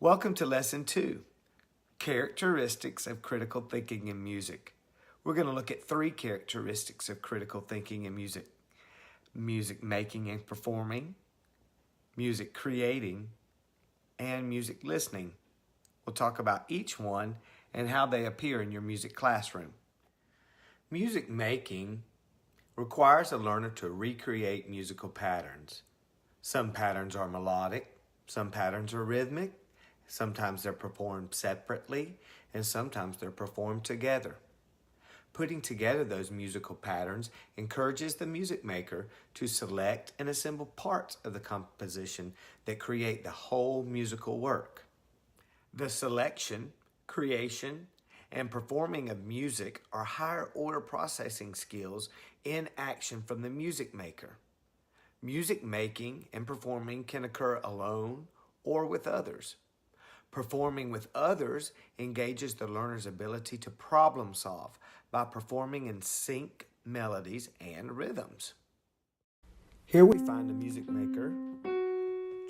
Welcome to Lesson 2, Characteristics of Critical Thinking in Music. We're going to look at 3 characteristics of critical thinking in music. Music making and performing, music creating, and music listening. We'll talk about each one and how they appear in your music classroom. Music making requires a learner to recreate musical patterns. Some patterns are melodic, some patterns are rhythmic, sometimes they're performed separately, and sometimes they're performed together. Putting together those musical patterns encourages the music maker to select and assemble parts of the composition that create the whole musical work. The selection, creation, and performing of music are higher order processing skills in action from the music maker. Music making and performing can occur alone or with others. Performing with others engages the learner's ability to problem solve by performing in sync melodies and rhythms. Here we find a music maker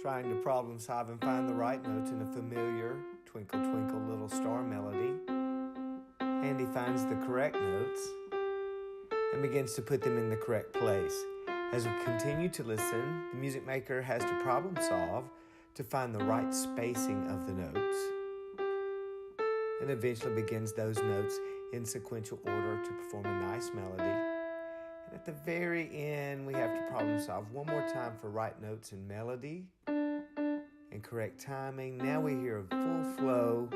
trying to problem solve and find the right notes in a familiar Twinkle Twinkle Little Star melody. And he finds the correct notes and begins to put them in the correct place. As we continue to listen, the music maker has to problem solve to find the right spacing of the notes, and eventually begins those notes in sequential order to perform a nice melody. And at the very end, we have to problem solve one more time for right notes and melody and correct timing. Now we hear a full flow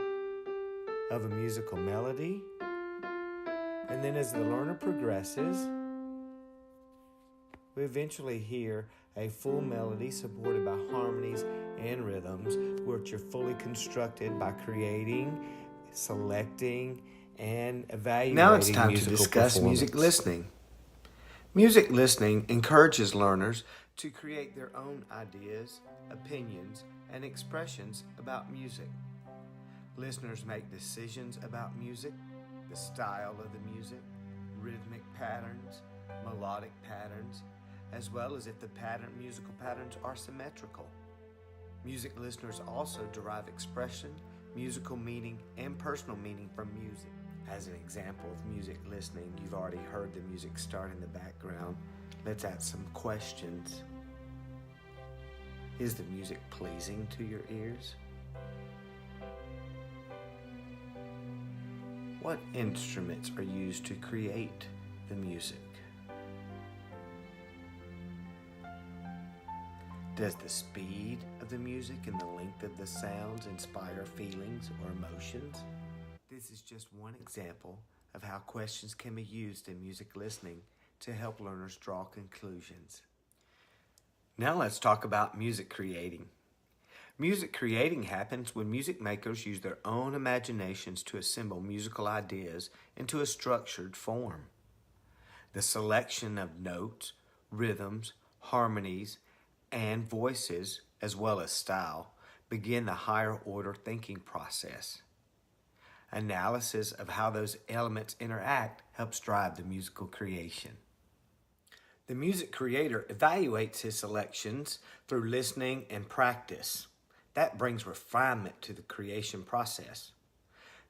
of a musical melody, and then as the learner progresses, we eventually hear a full melody supported by harmonies and rhythms, which are fully constructed by creating, selecting, and evaluating. Now it's time to discuss music listening. Music listening encourages learners to create their own ideas, opinions, and expressions about music. Listeners make decisions about music, the style of the music, rhythmic patterns, melodic patterns, as well as if the musical patterns are symmetrical. Music listeners also derive expression, musical meaning, and personal meaning from music. As an example of music listening, you've already heard the music start in the background. Let's add some questions. Is the music pleasing to your ears? What instruments are used to create the music? Does the speed of the music and the length of the sounds inspire feelings or emotions? This is just one example of how questions can be used in music listening to help learners draw conclusions. Now let's talk about music creating. Music creating happens when music makers use their own imaginations to assemble musical ideas into a structured form. The selection of notes, rhythms, harmonies, and voices, as well as style, begin the higher order thinking process. Analysis of how those elements interact helps drive the musical creation. The music creator evaluates his selections through listening and practice. That brings refinement to the creation process.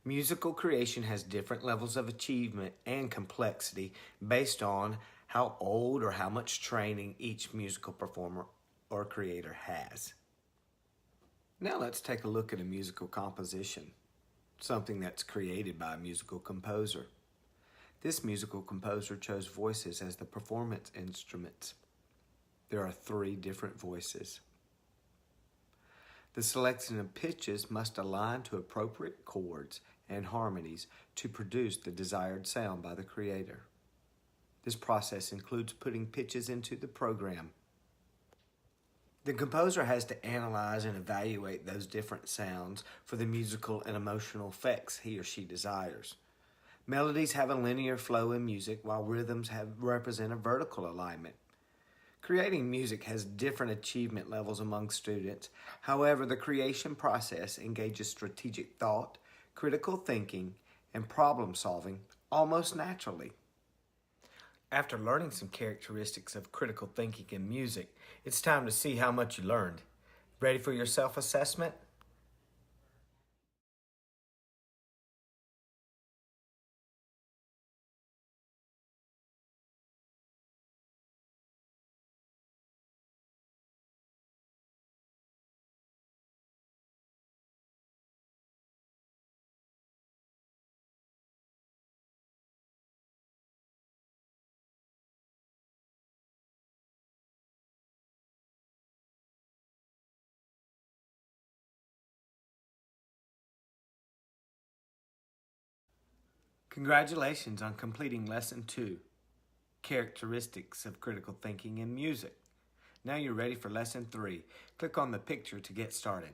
Musical creation has different levels of achievement and complexity based on how old or how much training each musical performer or creator has. Now let's take a look at a musical composition, something that's created by a musical composer. This musical composer chose voices as the performance instruments. There are 3 different voices. The selection of pitches must align to appropriate chords and harmonies to produce the desired sound by the creator. This process includes putting pitches into the program. The composer has to analyze and evaluate those different sounds for the musical and emotional effects he or she desires. Melodies have a linear flow in music, while rhythms represent a vertical alignment. Creating music has different achievement levels among students. However, the creation process engages strategic thought, critical thinking, and problem solving almost naturally. After learning some characteristics of critical thinking in music, it's time to see how much you learned. Ready for your self-assessment? Congratulations on completing Lesson 2, Characteristics of Critical Thinking in Music. Now you're ready for Lesson 3. Click on the picture to get started.